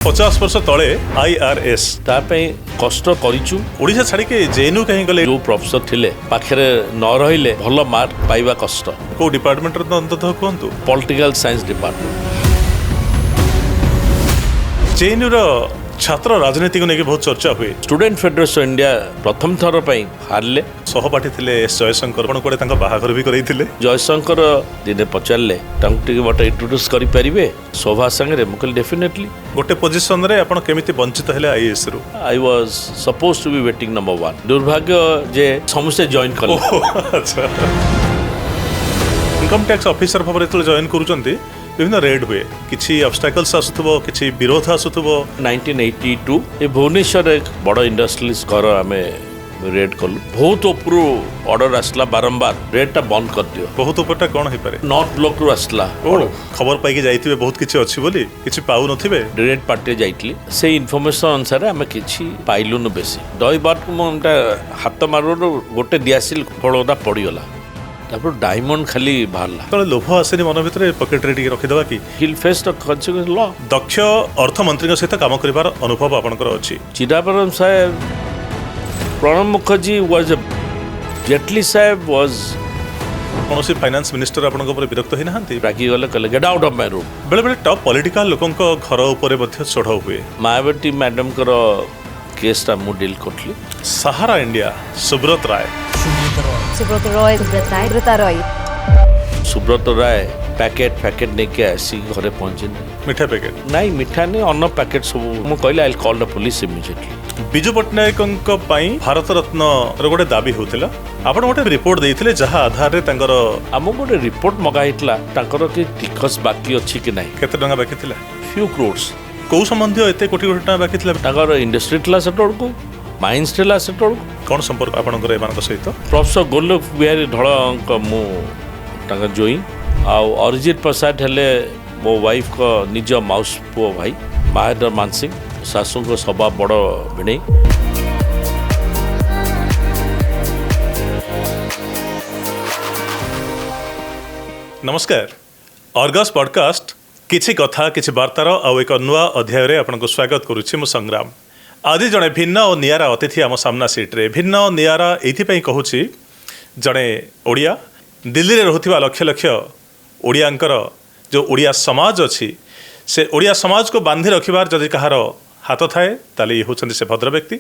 50 वर्ष तले आईआरएस कष्ट करिचु ओडिशा छाड़ी के जेएनयू कहीं गले जो प्रोफेसर थिले पाखरे न रहिले भल मार्क पाइबा कष्ट को डिपार्टमेंट रो अंततः कहंतु पॉलिटिकल साइंस डिपार्टमेंट जेएनयू रो छात्र राजनीति को लेके बहुत चर्चा हुए स्टूडेंट फेडरेशन इंडिया प्रथम थर पई हारले सहपाठी थिले एस जयशंकर पण कोडे तांका बाहाघर भी करैथिले जयशंकर दिने पचारले तांको टिके बट इंट्रोड्यूस करि परिबे शोभा संगे मुकल डेफिनेटली गोटे पोजीशन रे आपण केमिति वंचित हेले आईएएस रो I was suppose to be waiting number 1 दुर्भाग्य जे समस्त जॉइन करले अच्छा इनकम टैक्स ऑफिसर भाबरे तो जॉइन करूचंती विभिन्न रेड हुए किसी ऑब्स्टैकल्स आसुथबो किसी विरोध आसुथबो 1982 ए भुवनेश्वर एक बड़ इंडस्ट्रियलिस्ट घर आमे रेड कलु बहुत उपरु ऑर्डर आसला बारंबार रेडटा बंद कर दियो बहुत उपरटा कोन हे पारे नॉर्थ ब्लॉक रु आसला खबर पाई के जाइतिबे बहुत किछि अछि बोली किछि पाउ नथिबे रेड पार्टी जाइतली से इन्फॉर्मेशन अनुसार आमे किछि पाइलु न बेसी दई बार मोटा हाथ मारो गोटे दियासिल फळोदा पडिगला तापर डायमंड खाली बाहरला तो लोभ आसेनी मन भितर पॉकेट रे रखी दबा कि हिल फेस द कन्सिक्वेंस लॉ दक्ष अर्थमंत्री सहित काम करिवार अनुभव आपनकर अछि चिदंबरम साहेब प्रणब मुखर्जी वाज जेटली साहेब वाज कोनोसी फाइनेंस मिनिस्टर आपनक ऊपर विरक्त होई नहंती रागी गले कहले get out of my room बेले बेले टॉप पॉलिटिकल लोकंक घर ऊपर मध्ये चढ़ाऊ हुए मायावती मैडम कर केसटा मु डील करथली सहारा इंडिया सुब्रत राय सुब्रत राय पैकेट नेके आसी घरे पहुंचे मिठा पैकेट नहीं मिठा नहीं अन्न पैकेट सब मु कहले I call the police immediately Biju पट्टनायकंक पई भारत रत्न रो गोटे दाबी होतिला आपण गोटे रिपोर्ट देइथिले जहा आधार रे तांगर हमो गोटे रिपोर्ट मगा हितला तांकर कि टिकस बाकी अछि कि नहीं केते टंगा बाकी थिला फ्यू क्रोड्स को संबंधी एते कोटी कोटी टंगा बाकी थिला तांकर इंडस्ट्री थिला सेटोड को माइंस थिला सेटोड कोन संपर्क आपनकर एमानक सहित प्रोफेसर गोलोक बिहारी ढळक मु तांकर जोई आ अरिजित प्रसाद हेले मो वाइफ को निज माउस पो भाई महेंद्र मानसिंह सासू को सभा बड़ भिणे नमस्कार अर्गस पॉडकास्ट किछि कथा किछि वार्तार आ एक नुआ अध्याय रे आपनको स्वागत करूछि मु संग्राम आज जड़े भिन्न और नियारा अतिथि आम सामना सीट्रे भिन्न और नियारा ये कहूँ जड़े ओडिया दिल्ली रे रहुथिबा लक्ष लक्ष ओडियांकर जो ओडिया समाज अच्छी से ओडिया समाज को बांधि रखिबार जदि कहार हाथ थाए ताले ये होचंदी से भद्र व्यक्ति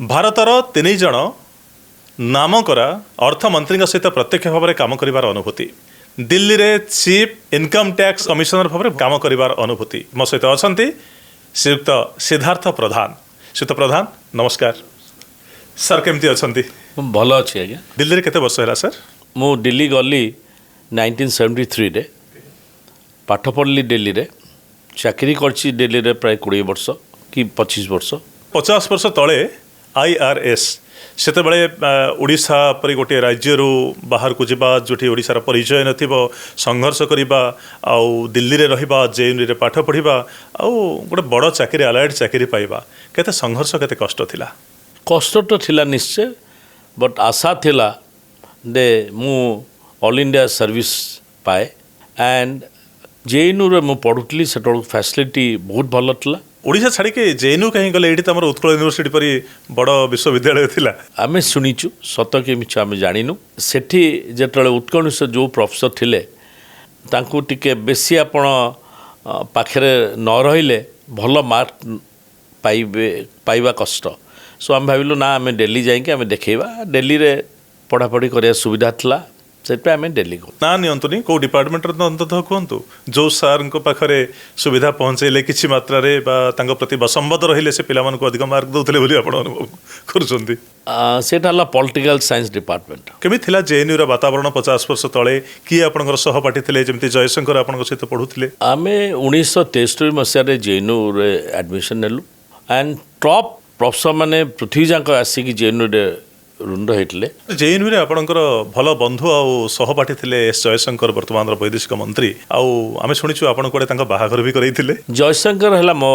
भारतर 3 जण नाम करा अर्थमंत्री सहित प्रत्यक्ष भाव में काम करिवार अनुभूति दिल्ली रे चीफ इनकम टैक्स कमिशनर भाव में काम करिवार अनुभूति मो सहित अछंती श्रीयुक्त सिद्धार्थ प्रधान श्रीयुक्त प्रधान नमस्कार सर केमती अछंती भल अच्छी आज्ञा दिल्ली रे केते वर्ष हैला सर मु दिल्ली गली 1973 रे पाठ पढ़ली दिल्ली रे चाकरी करछि दिल्ली रे प्राय 20 वर्ष कि 25 वर्ष 50 वर्ष तले आईआरएस सेते बळे ओडिशा परि गोटे राज्य रो बाहर को जिबा जोठी ओडिसा रा परिचय नथिबो संघर्ष करिबा आउ दिल्ली रे रहिबा जेएनयू रे पाठ पढ़िबा आउ गोटे बड़ चाकरी अलाइड चाकरी पाइबा केते संघर्ष केते कष्ट थिला कष्ट तो थिला निश्चय बट आशा थिला दे मु ऑल इंडिया सर्विस पाए एंड जेएनयू रे मु पढुतली सेटो फैसिलिटी बहुत भल थिला ओडिशा छाड़ी के जेएनयू कहीं गले एठी तमर उत्कल यूनिवर्सिटी परि बड़ विश्वविद्यालय थिला आमे सुनिचु सत के मिछ आमे जानिनु सेठी जेतले उत्कल से जो प्रोफेसर थिले तांकु टिके बेसी आपण पाखरे न रहिले भल मार्क पाइबा कष्ट सो आम भाविलु ना आमे दिल्ली जाइके आमे देखेबा दिल्ली रे पढ़ापढ़ी करिया सुविधा थिला सेट आमे दिल्ली को ना नियंतुनी को डिपार्टमेंट रो अंततः कहंतु जो सर को पाखरे सुविधा पहुंचेले किछि मात्रा रे बा तांको प्रति बसंबद रहिले से पिला मन को अधिक मार्क दउतले बोली आपण अनुभव करूचंती सेटा ला पॉलिटिकल साइंस डिपार्टमेंट केमि थिला जेएनयू रा वातावरण 50 वर्ष तळे की आपनकर सहपाठी थिले जेमति जयशंकर आपनक सहित पढुथिले आमे 1973 मसिया रे जेएनयू रे एडमिशन नेलु एंड टॉप प्रोफेसर माने पृथ्वी जाक आसी कि जेएनयू रे रुंड हेटले जेएनयू रे आपनकर भल बंधु आ सहपाठी थिले एस जयशंकर वर्तमान वैदेशिक मंत्री आउ आमे सुनिछु आपन कोडे तांका बाहाघर भी करैथिले जयशंकर हला मो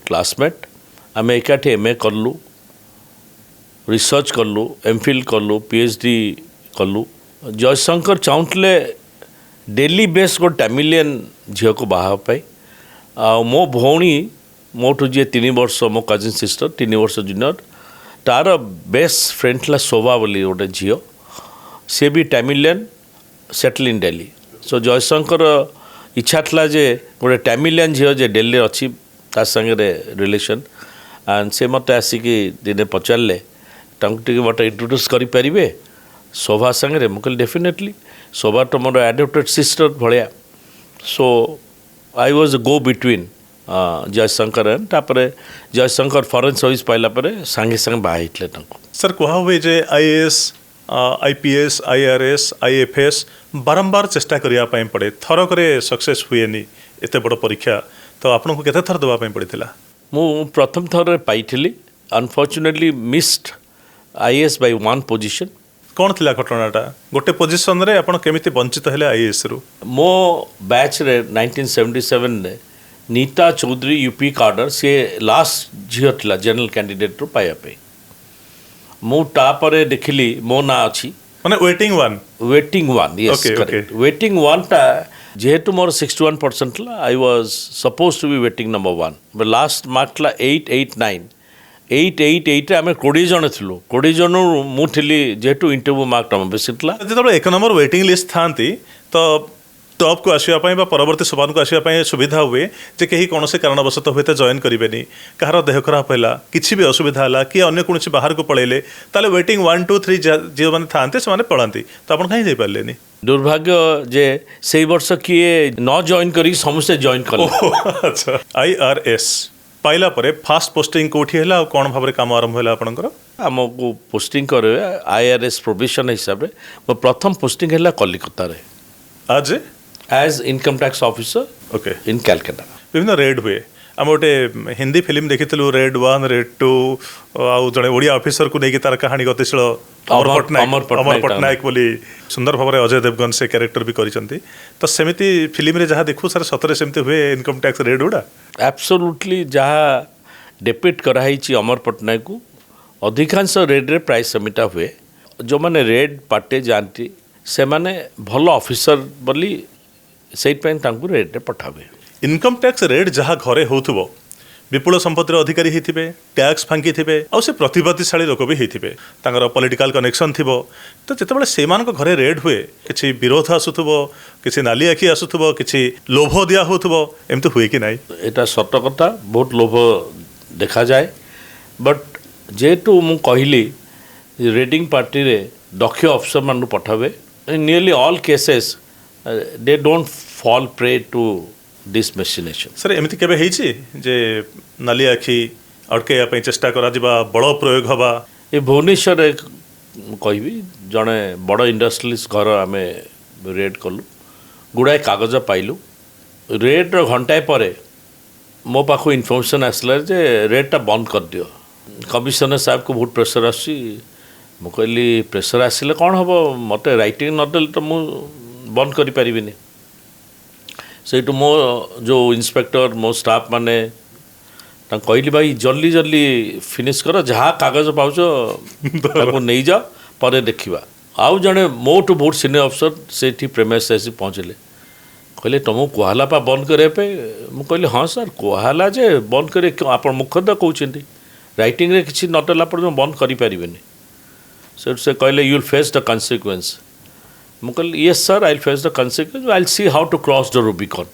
क्लासमेट आमे एकाठी एमए करलु रिसर्च करलु एमफिल करलु पीएचडी करलु जयशंकर चाहुतले डेली बेस को टामिलियन झील को बाहा पाई आ मो भौणी मोठू जी 3 वर्ष मो कजिन सिस्टर 3 वर्ष जूनियर तार बेस्ट फ्रेंड था शोभा बोली गोटे झील सी भी टामिलियन सेटल इन दिल्ली सो जयशंकर इच्छा था जे गोटे टामिलियन झील जे दिल्ली अच्छी ता संगे रिलेशन एंड से मत आसिकी दिने पचारे टे मत इंट्रोड्यूस करें शोभा संगे मुझे डेफिनेटली शोभा तो मोर एडोप्टेड सिस्टर भाया so I was go between Jaishankar and Thapar Jaishankar foreign service पाइला परे सांगे संगे बाहर सर कह हुए जे आईएएस आईपीएस आईआरएस आईएफएस बारंबार चेष्टा करने पड़े थरक सक्सेस हुए एत बड़ परीक्षा तो आपन को केते थर देवाई पड़ता मु प्रथम थर पाई unfortunately missed IAS by 1 position कौन थिला घटनाटा गोटे पोजिशन रे आपण केमिति वंचित हेले आईएएस रु मो बैच रे 1977 ने नीता चौधरी यूपी कार्डर से लास्ट झील थिला जनरल कैंडिडेट रो पाया पे मु तापरे देखिली मो ना अछि माने waiting one yes Okay, correct waiting one टा जेहेतु मोर 61% ला I was suppose to be waiting number 1 last mark ला 888 आम 20 जन थिलु 20 जन मुझे जेहेतु इंटरव्यू मार्क नंबर बेसी थिला जो एक नंबर वेटिंग लिस्ट थांती तो टॉप को आसवाई परवर्ती सोपान को आसवाई सुविधा हुए जे कहीं कौन से कारणवश हुए तो जॉइन करेंगे कहार देह खराब है किसी भी असुविधा है कि अन्य कौन बाहर को पलैले ताले वेटिंग 1 2 3 जो मैंने था से पढ़ाती तो आप कहीं जापारे दुर्भाग्य जे से वर्ष किए न जॉइन करी समस्ते जॉइन कले अच्छा आईआरएस पाइला परे फास्ट पोस्टिंग कोठी हैला और कौन भाव काम आरंभ हैला आपनकर आमको पोस्टिंग करे आईआरएस प्रोविजन हिसाब रे मो प्रथम पोस्टिंग हैला कलिकता रे आज as income tax officer okay in Calcutta विभिन्न रेड हुए आम गोटे हिंदी फिल्म देखी रेड 1 रेड 2 आउ जड़े ओडिया ऑफिसर को लेकिन तार कहानी गतिशील अमर पट्टनायक बोली सुंदर भाव अजय देवगन से कैरेक्टर भी करिसंती तो सेमिति फिल्म रे जहाँ देखू सर सतरे सेमिति हुए इनकम टैक्स रेड उड़ा एब्सोल्युटली जहाँ डेपिट कराई अमर पट्टनायक को अधिकांश रेड रे प्राइस समिटा हुए जो माने रेड पार्टे जाती से माने भल ऑफिसर बोली से रेड रे पठावे इनकम टैक्स रेड जहाँ घरे होथुबो विपुल संपत्तिर अधिकारी होइथिबे टैक्स फांकी थिबे आ से प्रतिभाशाली लोक भी होइथिबे तांगर पॉलिटिकल कनेक्शन थिबो तो जेतेबेले सेमान को घरे रेड हुए किछि विरोध आसुथुबो किछि नाली आखि आसुथुबो किछि लोभ दिया होथुबो एमते हुए कि नाही एटा सत कथा बहुत लोभ देखा जाए बट जेहेतु मु कहली रेडिंग पार्टी रे दक्ष अफसर मान पठावे nearly all cases they don't fall prey to this machination sir एमती केबे हेछि जे नाली आखि अटकेया पई चेष्टा करा जिबा बड़ प्रयोग हवा ये भुवनेश्वर कहबी जड़े बड़ इंडस्ट्रियलिस्ट घर आम रेड कलु गुड़ाए कागज पाइलु रेड्र घंटाए पर मो पाख इनफर्मेशन आसला जे रेडटा बंद कर दियो कमिशनर साहब को बहुत प्रेसर आसी मु कहली प्रेसर आसिले कौन हम मत रईटिंग नदेले तो मु बंद करि परिबिनी सेठू मो जो इंस्पेक्टर मो स्टाफ माने कहली भाई जल्दी जल्दी फिनिश कर जहाँ कागज पाउच नहीं जा पर देखा आउ जड़े मोटू बहुत सीनियर अफसर से प्रेमेस आसी पहुँचले कहले तुमको कहला पा बंद करने मुझे कहली हाँ सर कहला जे बंद करे आप मुख्यतः कहते रईटिंग रे किसी नदेला पर बंद करें से कहले you will face the consequence मुझे कहली yes sir I will face the consequence I will see how to cross the Rubicon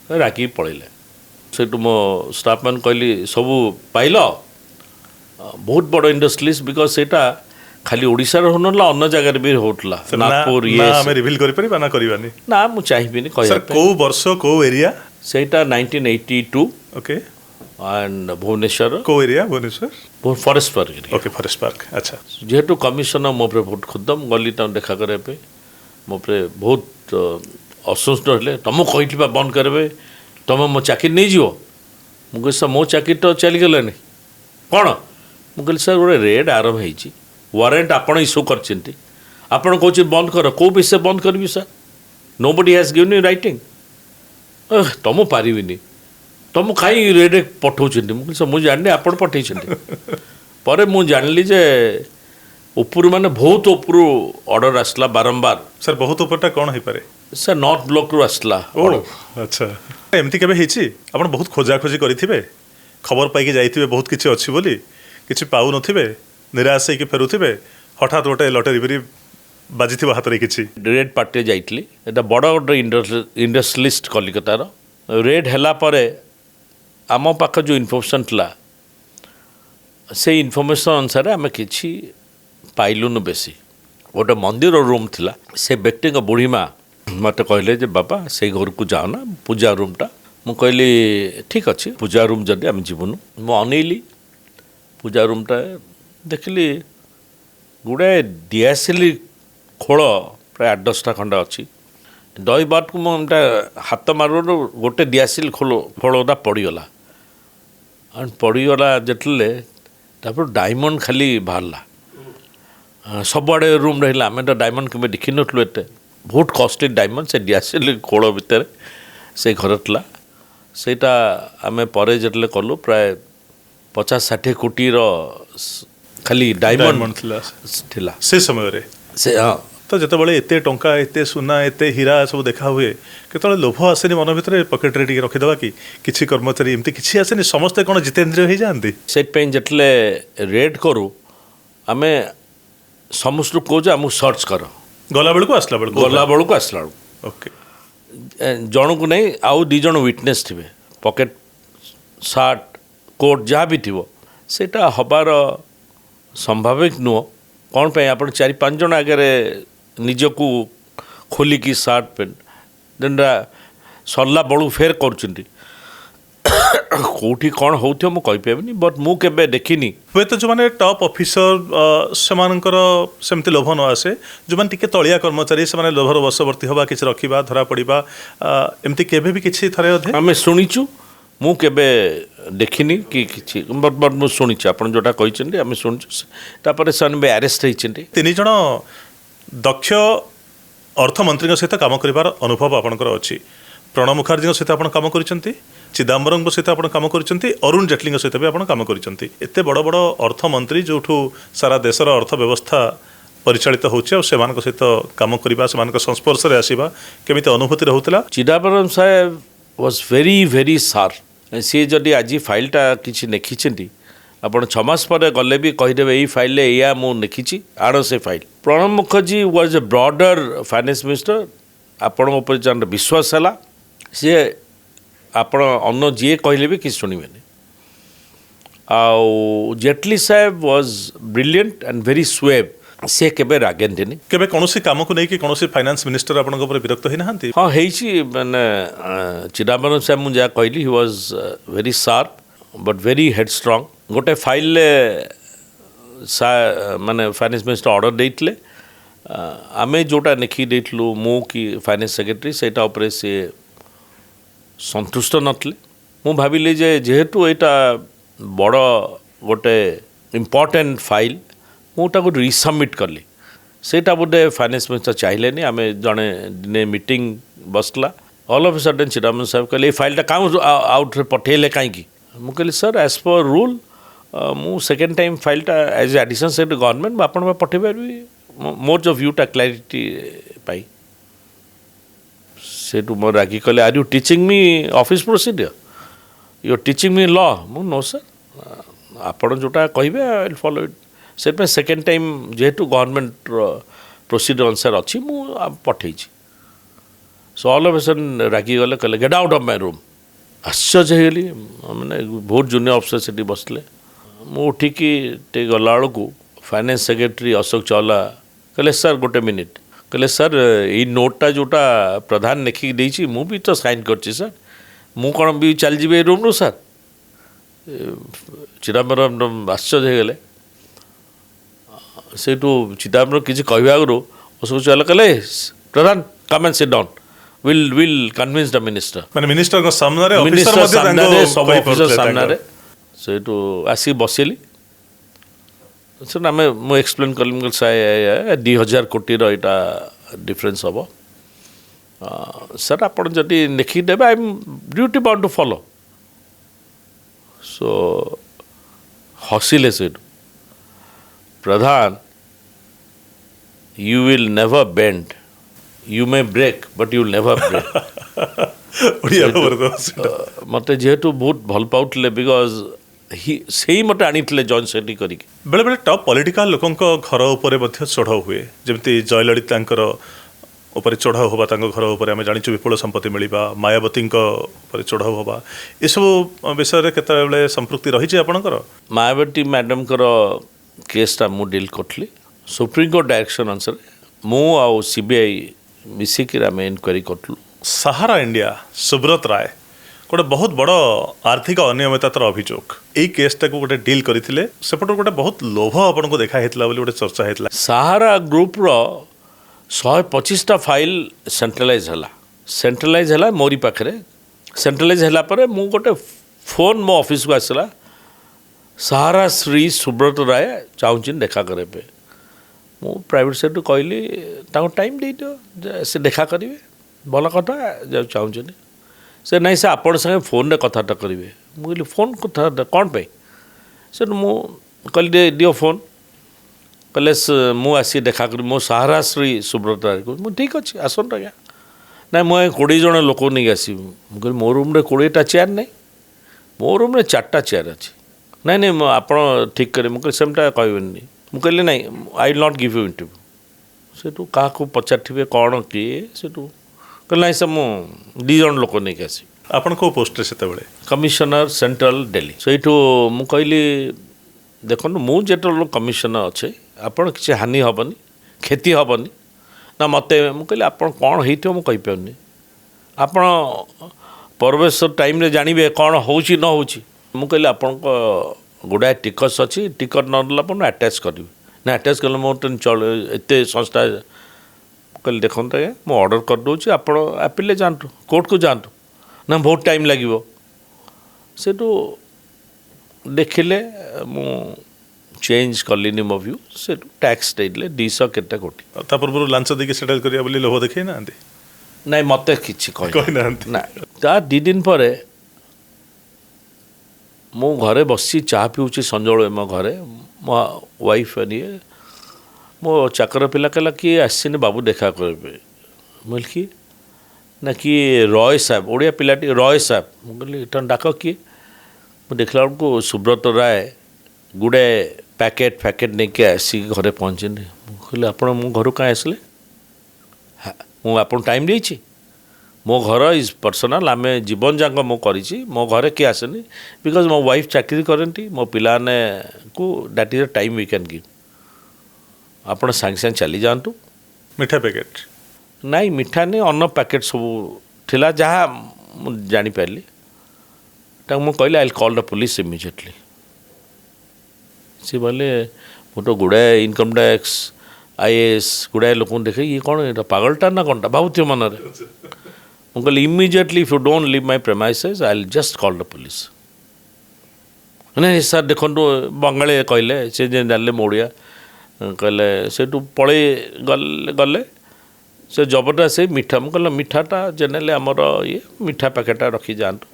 राखी पड़े से मो स्टाफ मैंने कहली सबू पाइल बहुत बड़ इंडस्ट्रीज बिकज सेटा खाली ओडिशा रे होनला अन्य जगह रे भी होतला नागपुर ये हम रिवील करि परिबा ना करबानी ना मु चाहिबिनी कहया सर को वर्ष को एरिया सेटा 1982 ओके एंड भुवनेश्वर को area Bhubaneswar forest park okay forest park अच्छा जेहेतु कमिशनर मो पे बहुत खुदम गली ता देखा करे पे मो पे बहुत असंतुष्ट हेले तुम कहली बंद करबे तुम मो चाकरी नहीं जीव मुझे सर मो चाकरी तो चली गलानी कौन मुझे सर गोटे रेड आरंभ होती वारंट आपण इश्यू करते आपण कौन बंद कर कौ विषय बंद करी sir nobody has given you writing तुम पारिनी तुम कहीं रेड पठाऊँ मुझे सर मुझे जानी आप पठे पर मुझे जानली जे उपरू माने बहुत उपरू ऑर्डर आसला बारंबार सर बहुत उपरटा कौन हो पारे सर नॉर्थ ब्लॉक रु आसला अच्छा एमती केबे हेछि आपण बहुत खोजा खोजी करिथिबे खबर पाइक जाइए बहुत किसी अच्छी बोली किसी पाऊ नथिबे निराश होकर फेरुथिबे हठात गोटे लटरी बिरी बाजी हाथ में किसी रेड पार्टी जाइली एटा बड़ गोटे इंडस्ट्रियलिस्ट कलिकतार रेड हैला परे आम पाख जो इनफर्मेशन थिला से इनफर्मेशन अनुसार आम कि पाइलुनु बेसी गोटे मंदिर रूम थिला से व्यक्ति बुढ़ी माँ मत कहले जे बाबा से घर को जाओ ना पूजा रूमटा मु कहली ठीक अच्छे पूजा रूम जदि आम जीवनु मु अनैली पूजा रूमटा देखली गुड़ाए दिआसिली खोल प्राय 8-10टा खंड अच्छी दही बाट को मुझे हाथ मारू गोटे दिआसिल खोलटा पड़गला पड़गला जितने तापर डायमंड खाली बाहरला सबुआड़े रूम रहा आम तो डायमंड केवे देखी नुँ एत बहुत कॉस्टली डायमंड से दिआसिल खोल भितर से घर था सेटा आम पर जितने कलु प्राय 50-60 कोटी खाली डायमंड थिला से समय रे से हाँ तो जितेबाला एत टंका एत सुना एत हीरा सब देखा हुए केतले लोभ आसेनि मन भितर पकेट्रे टी रखिदेवा कि किसी कर्मचारी एमती किसी आसेनि समस्ते कौन जितेन्द्रिय हो जाती से जितने रेड करूँ आम समस्त कौच आमको सर्च कर गला बेलू आसला बेलू आसला ओके जन को नहीं आउ 2 जन विटनेस थे पकेट सार्ट कोट जहाँ भी थी सेटा हबार संभाविक नुह कौन पे आप 4-5 जन आगे निजक खोलिकी सार्ट पैंट जेनटा सरला बड़ू फेर कर कौटी कौन होथियो मु कहि पाबनी बट मु केबे देखिनी हुए तो जो मैंने टॉप ऑफिसर सेमती लोभ न आसे जो मैंने टिके तलिया कर्मचारी से लोभर वशवर्ती हवा किसी रखा धरा पड़ा एमती केबे भी किसी थरे अधे आम शुणीचु मु केबे देखिनी कि किछि बट मु शुणीची आपन जोटा कहिसेंती आम शुणीचु तापर सन बे अरेस्ट होइसेंती 3 जन दक्ष अर्थमंत्री सहित काम करिवार अनुभव आपनकर अछि प्रणब मुखर्जी सहित आप कम कर चिदम्बरम सहित आप कम कर अरुण जेटली सहित भी आप कम कर एत बड़ बड़ अर्थमंत्री जो सारा देशर अर्थव्यवस्था परिचालित होछि सहित कम करवा से संस्पर्श में आसवा केमी अनुभूति रोला चिदम्बरम साहेब वाज वेरी वेरी सार्प सी जदि आज फाइलटा किसी लिखिं आप 6 मास पर गले भी कहीदेवे यही फाइल या मुझे लिखी आड़ से file Pranab Mukherjee was a broader finance minister आपण जन विश्वास है सी आपण अन्न जी कहले भी किसी शुणे आउ जेटली साहेब was brilliant and very suave सी केबे रागेंटिनी केबे कौनसी काम को नहीं कौन फाइनेंस मिनिस्टर आपन विरक्त होई नाहंती हाँ होइछि माने चिदम्बरम साहेब मुझे कहली he was very sharp but very headstrong गोटे फाइल माने फाइनेंस मिनिस्टर ऑर्डर देइतले आमे जोटा लिखि देइतलु मु कि फाइनेंस सेक्रेटरी सेटा उपरे से संतुष्ट नथले मु भाविली जे जेहेतु एटा बड़ गोटे इम्पोर्टेंट फाइल मुझे रिसबमिट कली सेटा बोधे फाइनेंस मिनिस्टर चाहिए आम जड़े दिने मीटिंग बसला all of a sudden Chidambaram साहब कहले ये फाइलटा कौन आउट पठेले कहीं मुझे कहली सर एज पर रूल मु सेकेंड टाइम फाइलटा एज एडिशनल सेक्रेटरी गवर्नमेंट आपन पठे पारि मोर जो व्यूटा क्लारिटी पाई से मोर रागी कहले are you teaching me office procedure you are teaching me law मु नो सर आपड़ जोटा कहे आई विल फॉलो इट से सेकेंड टाइम जेहेतु गवर्नमेंट प्रोसीडियर अनुसार अच्छी मुझे पठे so all of a sudden रागी गले कहले get out of my room आश्चर्य होगली मैंने बहुत जूनियर अफिसर से बसले मु उठिकी टे गला बेलू फाइनेंस सेक्रेटरी अशोक चावला कहले सर गोटे मिनिट कहले सर ये नोटा जोटा प्रधान लिखिक देछि मु भी तो साइन करछि सर मु कौन भी चल जी रूम रू सर चिदम्बरम आश्चर्य होगले से चिदम्बरम किसी कहवा आगु अशोक चावला कहले Pradhan come and sit down will convince the minister माने मिनिस्टर को सामने रे मिनिस्टर ऑफिसर सामने सब ऑफिसर सामने से आसी बसिली सर आम मुझे एक्सप्लेन कली साहे 2000 कोटी रहा डिफरेन्स हम सर आप जदि लिखिदेवे I am duty bound to follow सो हसिले से Pradhan you will never bend you may break but you will never break Odia ଭାବରେ ତ ସେଇଟା। ମୋତେ ଯେହେତୁ ବହୁତ ଭଲ ପାଉଥିଲେ ବିକଜ ସେଇ ମୋତେ ଆଣିଥିଲେ ଜଏନ୍ ସେଠି କରିକି। ବେଳେବେଳେ ଟପ୍ ପଲିଟିକାଲ ଲୋକଙ୍କ ଘର ଉପରେ ମଧ୍ୟ ଚଢ଼ଉ ହୁଏ, ଯେମିତି ଜୟଲଳିତାଙ୍କର ଉପରେ ଚଢ଼ଉ ହେବା, ତାଙ୍କ ଘର ଉପରେ ଆମେ ଜାଣିଛୁ ବିପୁଳ ସମ୍ପତ୍ତି ମିଳିବା, ମାୟାବତୀଙ୍କ ଉପରେ ଚଢ଼ଉ ହେବା, ଏସବୁ ବିଷୟରେ କେତେବେଳେ ସମ୍ପୃକ୍ତି ରହିଛି ଆପଣଙ୍କର? ମାୟାବତୀ ମ୍ୟାଡ଼ାମଙ୍କର କେସ୍ଟା ମୁଁ ଡିଲ୍ କରିଥିଲି ସୁପ୍ରିମକୋର୍ଟ ଡାଇରେକ୍ସନ୍ ଅନୁସାରେ। ମୁଁ ଆଉ CBI ମିଶିକିରି ଆମେ ଇନକ୍ୱାରି କରିଥିଲୁ। ସାହାରା ଇଣ୍ଡିଆ ସୁବ୍ରତ ରାୟ ଗୋଟେ ବହୁତ ବଡ଼ ଆର୍ଥିକ ଅନିୟମିତତାର ଅଭିଯୋଗ, ଏଇ କେସ୍ଟାକୁ ଗୋଟେ ଡିଲ୍ କରିଥିଲେ, ସେପଟୁ ଗୋଟେ ବହୁତ ଲୋଭ ଆପଣଙ୍କୁ ଦେଖା ହେଇଥିଲା ବୋଲି ଗୋଟେ ଚର୍ଚ୍ଚା ହେଇଥିଲା। ସାହାରା ଗ୍ରୁପ୍ର 125ଟା ଫାଇଲ୍ ସେଣ୍ଟ୍ରାଲାଇଜ୍ ହେଲା ମୋରି ପାଖରେ। ସେଣ୍ଟ୍ରାଲାଇଜ୍ ହେଲା ପରେ ମୁଁ ଗୋଟେ ଫୋନ୍ ମୋ ଅଫିସକୁ ଆସିଲା, ସାହାରା ଶ୍ରୀ ସୁବ୍ରତ ରାୟ ଚାହୁଁଛନ୍ତି ଦେଖା କରିବା ପାଇଁ। ମୁଁ ପ୍ରାଇଭେଟ୍ ସେକ୍ରେଟାରୀ କହିଲି ତାଙ୍କୁ ଟାଇମ୍ ଦେଇଦିଅ, ସେ ଦେଖା କରିବେ, ଭଲ କଥା ଚାହୁଁଛନ୍ତି। ସେ ନାଇଁ ସେ ଆପଣ ସାଙ୍ଗେ ଫୋନ୍ରେ କଥାବାର୍ତ୍ତା କରିବେ। ମୁଁ କହିଲି ଫୋନ୍ କଥାବାର୍ତ୍ତା କ'ଣ ପାଇଁ? ସେଠୁ ମୁଁ କହିଲି ଦିଅ ଫୋନ୍। କହିଲେ ମୁଁ ଆସି ଦେଖା କରିବି, ମୋ ସାହାରା ଶ୍ରୀ ସୁବ୍ରତ ରାୟ କହୁଛି। ମୁଁ ଠିକ୍ ଅଛି ଆସନ୍ତୁ ଆଜ୍ଞା। ନାଇଁ ମୁଁ 20 ଜଣ ଲୋକ ନେଇକି ଆସିବି। ମୁଁ କହିଲି ମୋ ରୁମ୍ରେ 20ଟା ଚେୟାର ନାହିଁ, ମୋ ରୁମ୍ରେ 4ଟା ଚେୟାର ଅଛି। ନାଇଁ ଆପଣ ଠିକ୍ କରିବେ। ମୁଁ କହିଲି ସେମିଟା କହିବେନି। ମୁଁ କହିଲି ନାଇଁ I will not give you interview. ସେଠୁ କାହାକୁ ପଚାରିଥିବେ କ'ଣ କିଏ, ସେଠୁ କହିଲେ ନାଇଁ ସାର୍ ମୁଁ 2 ଜଣ ଲୋକ ନେଇକି ଆସିବି। ଆପଣ କେଉଁ ପୋଷ୍ଟରେ ସେତେବେଳେ? Commissioner central Delhi. ସେଇଠୁ ମୁଁ କହିଲି ଦେଖନ୍ତୁ ମୁଁ ଯେତେବେଳେ କମିଶନର ଅଛି ଆପଣ କିଛି ହାନି ହେବନି, କ୍ଷତି ହେବନି ନା ମୋତେ। ମୁଁ କହିଲି ଆପଣ କ'ଣ ହେଇଥିବ ମୁଁ କହିପାରୁନି, ଆପଣ ପରବେଶର ଟାଇମ୍ରେ ଜାଣିବେ କ'ଣ ହେଉଛି ନ ହେଉଛି। ମୁଁ କହିଲି ଆପଣଙ୍କ ଗୁଡ଼ାଏ ଟିକସ ଅଛି, ଟିକଟ ନ ଦେଲା ଆପଣ ଆଟାଚ୍ କରିବି ନା, ଆଟାଚ୍ କଲେ ମୋର ଏତେ ସଂସ୍ଥା। ମୁଁ କହିଲି ଦେଖନ୍ତୁ ଆଜ୍ଞା ମୁଁ ଅର୍ଡ଼ର କରିଦେଉଛି, ଆପଣ ଆପିଲରେ ଯାଆନ୍ତୁ, କୋର୍ଟକୁ ଯାଆନ୍ତୁ, ନା ବହୁତ ଟାଇମ୍ ଲାଗିବ। ସେଠୁ ଦେଖିଲେ ମୁଁ ଚେଞ୍ଜ କଲିନି ମୋ ଭ୍ୟୁ। ସେଠୁ ଟ୍ୟାକ୍ସ ଦେଇଥିଲେ 200 କେତେ କୋଟି। ତା ପୂର୍ବରୁ ଲାଞ୍ଚ ଦେଇକି ସେଟେଲ୍ କରିବା ବୋଲି ଲୋଭ ଦେଖେଇ ନାହାନ୍ତି? ନାଇଁ ମୋତେ କିଛି କହିନାହାନ୍ତି। ନା। ତା 2 ଦିନ ପରେ ମୁଁ ଘରେ ବସିଛି ଚା ପିଉଛି ସଞ୍ଜବେଳେ ମୋ ଘରେ। ମୋ ୱାଇଫ୍ ଇଏ ମୋ ଚାକର ପିଲା କହିଲା କିଏ ଆସିନି ବାବୁ ଦେଖା କରିବେ। ମୁଁ କହିଲି କିଏ? ନା କିଏ ରୟ ସାହେବ, ଓଡ଼ିଆ ପିଲାଟି ରୟ ସାହେବ। ମୁଁ କହିଲି ଏଇଟା ଡାକ କିଏ? ମୁଁ ଦେଖିଲା ବେଳକୁ ସୁବ୍ରତ ରାୟ ଗୁଡ଼ାଏ ପ୍ୟାକେଟ୍ ନେଇକି ଆସିକି ଘରେ ପହଞ୍ଚିଛନ୍ତି। ମୁଁ କହିଲି ଆପଣ ମୋ ଘରୁ କାହିଁ ଆସିଲେ? ମୁଁ ଆପଣଙ୍କୁ ଟାଇମ୍ ଦେଇଛି, ମୋ ଘର ଇଜ୍ ପର୍ସନାଲ୍, ଆମେ ଜୀବନ ଯାକ ମୁଁ କରିଛି, ମୋ ଘରେ କିଏ ଆସେନି ବିକଜ ମୋ ୱାଇଫ୍ ଚାକିରି କରନ୍ତି, ମୋ ପିଲାମାନଙ୍କୁ that is the time we can give. ଆପଣ ସାଙ୍ଗେ ସାଙ୍ଗେ ଚାଲିଯାଆନ୍ତୁ। ମିଠା ପ୍ୟାକେଟ୍? ନାଇଁ ମିଠା ନେଇ ଅନ୍ନ ପ୍ୟାକେଟ୍ ସବୁ ଥିଲା ଯାହା ମୁଁ ଜାଣିପାରିଲି। ତାଙ୍କୁ ମୁଁ କହିଲି I will call the police immediately. ସେ ବୋଲେ ମୁଁ ତ ଗୁଡ଼ାଏ ଇନକମ୍ ଟ୍ୟାକ୍ସ IAS ଗୁଡ଼ାଏ ଲୋକଙ୍କୁ ଦେଖେ, ଇଏ କ'ଣ ଏଇଟା ପାଗଳଟା ନା କ'ଣଟା ଭାବୁଥିବ ମନରେ। ମୁଁ କହିଲି immediately if you don't leave my premises I will just call the police. ନାଇଁ ସାର୍ ଦେଖନ୍ତୁ ବଙ୍ଗାଳୀ କହିଲେ, ସେ ଯେ ଜାଣିଲେ ମୋ ଓଡ଼ିଆ କହିଲେ, ସେଠୁ ପଳେଇ ଗଲେ ସେ ଜବରଦସ୍ତ ସେଇ ମିଠା। ମୁଁ କହିଲି ମିଠାଟା ଜେନେରାଲି ଆମର ଇଏ ମିଠା ପ୍ୟାକେଟ୍ଟା ରଖି ଯାଆନ୍ତୁ,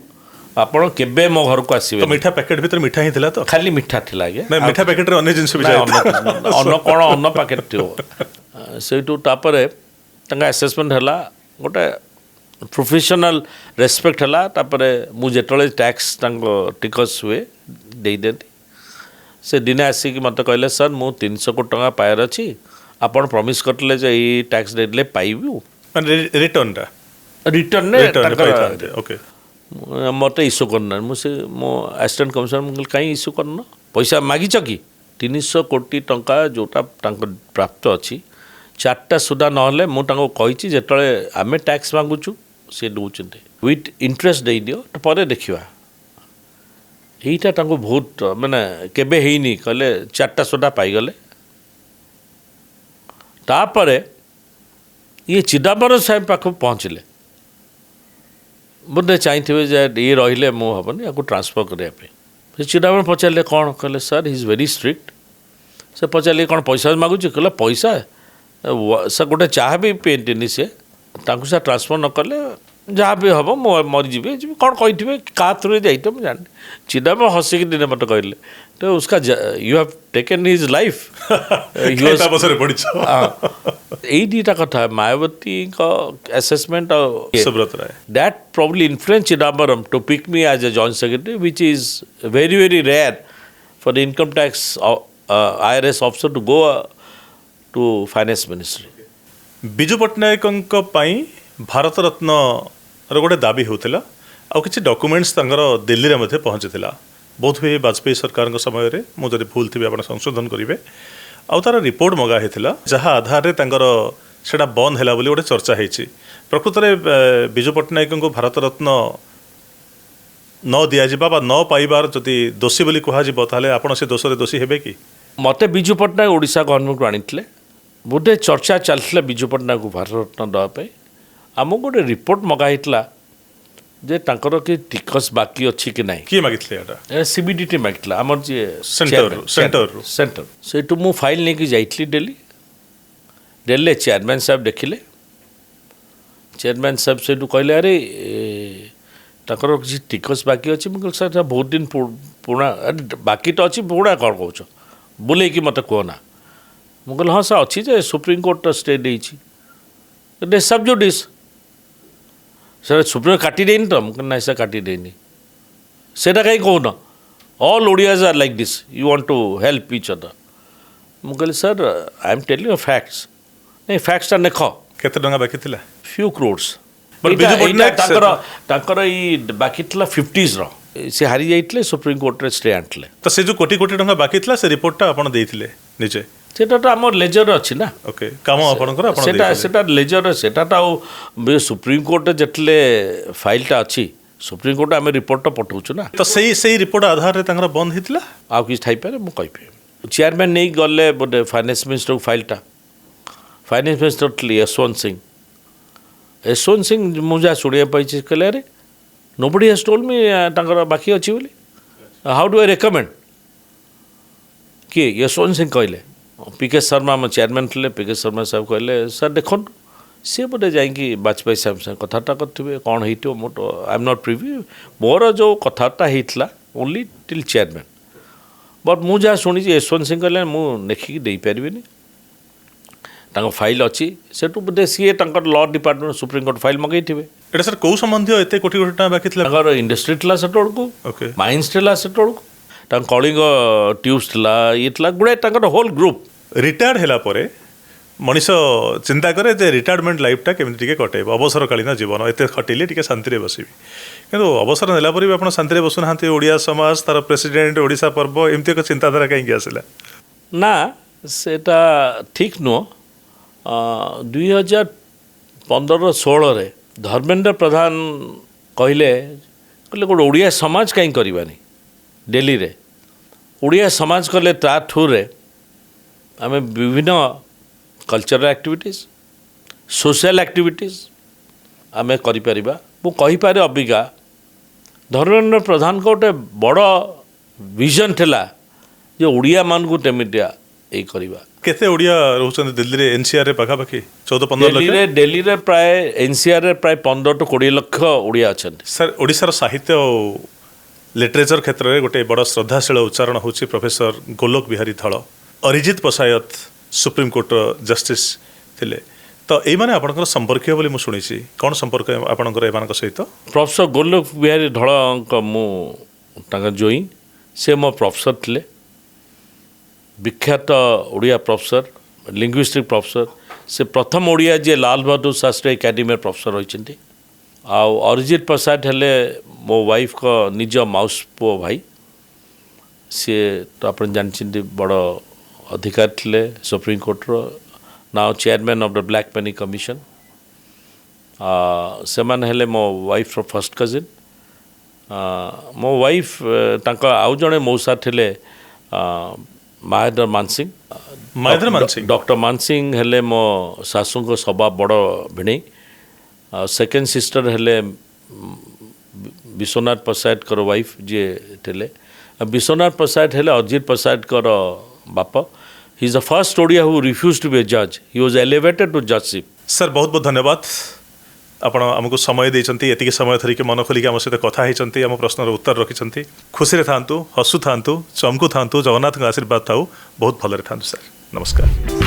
ଆପଣ କେବେ ମୋ ଘରକୁ ଆସିବେ। ମିଠା ପ୍ୟାକେଟ୍ ଭିତରେ ମିଠା ହିଁ ଥିଲା ତ? ଖାଲି ମିଠା ଥିଲା ଆଜ୍ଞା। ମିଠା ପ୍ୟାକେଟ୍ରେ ଅନ୍ୟ ଜିନିଷ ବି ଅନ୍ନ ପ୍ୟାକେଟ୍ ଥିବ। ସେଇଠୁ ତାପରେ ତାଙ୍କ ଆସେସମେଣ୍ଟ ହେଲା, ଗୋଟେ ପ୍ରୋଫେସନାଲ୍ ରେସପେକ୍ଟ ହେଲା। ତାପରେ ମୁଁ ଯେତେବେଳେ ଟ୍ୟାକ୍ସ ତାଙ୍କ ଟିକସ ହୁଏ ଦେଇଦିଅନ୍ତି। ସେ ଦିନେ ଆସିକି ମୋତେ କହିଲେ ସାର୍ ମୁଁ 300 କୋଟି ଟଙ୍କା ପାଇବାର ଅଛି, ଆପଣ ପ୍ରମିସ୍ କରିଥିଲେ ଯେ ଏଇ ଟ୍ୟାକ୍ସ ଦେଇଥିଲେ ପାଇବୁ। ରିଟର୍ଣ୍ଣରେ ଓକେ। ମୋତେ ଇସ୍ୟୁ କରିନାହିଁ। ମୁଁ ସେ ମୋ ଆସିଷ୍ଟାଣ୍ଟ କମିଶନର ମୁଁ କହିଲି କାହିଁ ଇସ୍ୟୁ କରିନ, ପଇସା ମାଗିଛ କି? 300 କୋଟି ଟଙ୍କା ଯେଉଁଟା ତାଙ୍କ ପ୍ରାପ୍ତ ଅଛି 4ଟା ସୁଧା ନହେଲେ ମୁଁ ତାଙ୍କୁ କହିଛି ଯେତେବେଳେ ଆମେ ଟ୍ୟାକ୍ସ ମାଗୁଛୁ ସେ ଦେଉଛନ୍ତି ୱିଥ୍ ଇଣ୍ଟରେଷ୍ଟ ଦେଇଦିଅ ପରେ ଦେଖିବା। ଏଇଟା ତାଙ୍କୁ ବହୁତ ମାନେ କେବେ ହେଇନି, କହିଲେ 4ଟା ସୁଧା ପାଇଗଲେ। ତାପରେ ଇଏ ଚିଦାମ୍ବରମ ସାହେବ ପାଖକୁ ପହଞ୍ଚିଲେ, ବୋଧେ ଚାହିଁଥିବେ ଯେ ଇଏ ରହିଲେ ମୁଁ ହେବନି, ୟାକୁ ଟ୍ରାନ୍ସଫର୍ କରିବା ପାଇଁ। ସେ ଚିଦାମ୍ବରମ ପଚାରିଲେ କ'ଣ, କହିଲେ sir he is very strict. ସେ ପଚାରିଲେ କ'ଣ ପଇସା ମାଗୁଛି? କହିଲେ ପଇସା ସେ ଗୋଟେ ଚାହା ବି ପିଅନ୍ତିନି, ସେ ତାଙ୍କୁ ସେ ଟ୍ରାନ୍ସଫର୍ ନ କଲେ जहाँ भी हम मरीजी कौन कही क्या थ्रू जाइए मुझे जानी चिदा में हसिक दिन मत कहले तो उसका you have taken his life यही दुटा कथा मायावती का assessment Subrata Roy that probably influence Chidambaram to pick me as a joint secretary which is very very rare for the income tax IRS officer to go to finance ministry Biju Patnaik Bharat Ratna गोटे दाबी होता आ कि documents Delhi में पहुँची बहुत हुए वाजपेयी सरकार समय रे मुझे भूल थी आप संशोधन करेंगे आउ तार रिपोर्ट मगा होता जहाँ आधार से बंद है गोटे चर्चा होती प्रकृत में विजु पट्टनायक को भारत रत्न न दिज्व न पाइबार जदि दोषी बोली कहुए आप से दोष दोषी हे कि मत विजु पट्टनायक ओडिशा गवर्नमेंट को आनी बोधे चर्चा चलता विजु पट्टनायक को भारत रत्न देवाई आमको गोटे रिपोर्ट मगा होता जे तांकर कि टिकस बाकी अच्छी कि नहीं किए मागिले CBDT मागिला आमर जी सेंटर से मु फाइल लेके जाइली डेली चेयरमैन साहब देखिले चेयरमैन साहब से कहले अरे तांकर किसी टिकस बाकी अच्छी मुझे सर बहुत दिन पुणा बाकी तो अच्छी पुणा कौन कौच बोले कि मत कहना मुझे हाँ सर अच्छी जे सुप्रीम कोर्ट स्टे दे सबजुडिस सर सुप्रीम काटी देनी तो मुझे ना सर काटी देनी सेटा कहीं कहून all Odias are like this you want to help each other मुझे sir I am telling you facts नहीं फैक्ट्सटा देख केते टंका बाकी थिला फ्यू क्रोड्स बाकी था 50s से हारी जाइए सुप्रीम कोर्ट रे स्टे आनले तो से जो कोटी कोटी टंका बाकी थिला से रिपोर्टटा आपण देइथिले निजे सेटा तो आम लेजर अच्छी ना ओके काम आपनकर आपण सेटा सेटा लेजर सेटा तो सुप्रीम कोर्ट जतले फाइलटा अच्छी सुप्रीम कोर्ट आम रिपोर्ट पठाऊँ ना तो सही रिपोर्ट आधार रे बंद होता आ कि थी मुझे चेयरमैन नहीं गले बोले फाइनेंस मिनिस्टर फाइलटा फाइनेंस मिनिस्टर थे यशवंत सिंह मुझे शुणा पाई कहले अरे नोबडी हैज टोल्ड मी बाकी अच्छी बोली हाउ डू आई रेकमेंड किए यशवंत सिंह कहले PK शर्मा आम चेयरमैन थे PK शर्मा साहब कहले सर देखो सी बोले जाकि वाजपेयी साहब से कथाटा करेंगे कौन हो मोट आई एम नॉट प्रिव्यू मोर जो कथाटा होता ओनली टिल चेयरमैन बट मुझे जहाँ शुणी यशवंत सिंह कहले मुझे लिखिकी दे पारिनी फाइल अच्छी से बोधे सी law department supreme court file मगई थे एटा सर कौ संबंधी एते कोटी कोटी टका बाकी थिला इंडस्ट्री था से ओके माइन्स था से कलिंग ट्यूब्स ये गुड़ाए होल ग्रुप रिटायर्ड हैला परे मनीष चिंता करे जे रिटायरमेंट लाइफटा केମିତି ଟିକେ कटेब अवसरकालीन जीवन एते खटिले ଟିକେ शांति बसबी किंतु अवसर नेला परे आपण शांति बसुनाहांती ओडिया समाज तार प्रेसिडेंट ओडिशा पर्व एमती एक चिंताधारा कहीं आसला ना सेटा ठीक नुह 2015-16 धर्मेंद्र प्रधान कहले गोटे ओडिया समाज कहीं करवानी दिल्ली रे ओडिया समाज कले ता थ्रू रे आम विभिन्न कल्चरल एक्टिविटीज सोशल एक्टिविटीज आम करिपरिबा मु कहिपारे अबिका धर्मेंद्र प्रधान को गोटे बड़ विजन थिला जे ओडिया मान को तेमिटिया ए करबा केते ओडिया रहउछन दिल्ली रे एनसीआर रे पाखापाखि 14-15 लाख दिल्ली रे प्राय एनसीआर रे प्राय 15 to 20 लाख ओडिया अछन सर ओडिसा रो साहित्य और लिटरेचर क्षेत्र में गोटे बड़ श्रद्धाशील उच्चारण होची प्रोफेसर गोलोक बिहारी धल Arijit Pasayat supreme court justice थिले तो ये माने आपनकर संपर्क बोली मु सुनिछि कोन संपर्क आपनकर एमानक सहित प्रोफेसर गोलोक बिहारी धल मु तांका जोई से मो प्रोफेसर थिले विख्यात ओडिया प्रोफेसर लिंग्विस्टिक प्रोफेसर से प्रथम ओडिया जे लाल बहादुर शास्त्री एकेडमी प्रोफेसर होइछन्ती आ अरिजित प्रसाद हेले मो वाइफ को निज माउस पु भाई सी तो आप जानते बड़ अधिकारी थे supreme court now chairman of the black money commission से माने हेले मो वाइफ रो फर्स्ट कजिन मो वाइफ तांका आउ जड़े मौसा थे माहेंद्र मानसिंह डॉक्टर मानसिंह हेले मो सासू को सभा बड़ भिणई सेकेंड सिस्टर हेले विश्वनाथ प्रसाद कर वाइफ जी थे विश्वनाथ प्रसाद हेले अजित प्रसाद कर बाप he is the first Odia who refuse to be a जज he was elevated to judgeship sir बहुत बहुत धन्यवाद ଆପଣ ଆମକୁ समय ଦେଇଛନ୍ତି ଏତିକି ସମୟ ଧରିକି मन खोलिक आम सहित कथा होती आम प्रश्नर उत्तर रखिंट खुशी था हसु था चमकु था जगन्नाथ आशीर्वाद था बहुत भलरे था सर नमस्कार।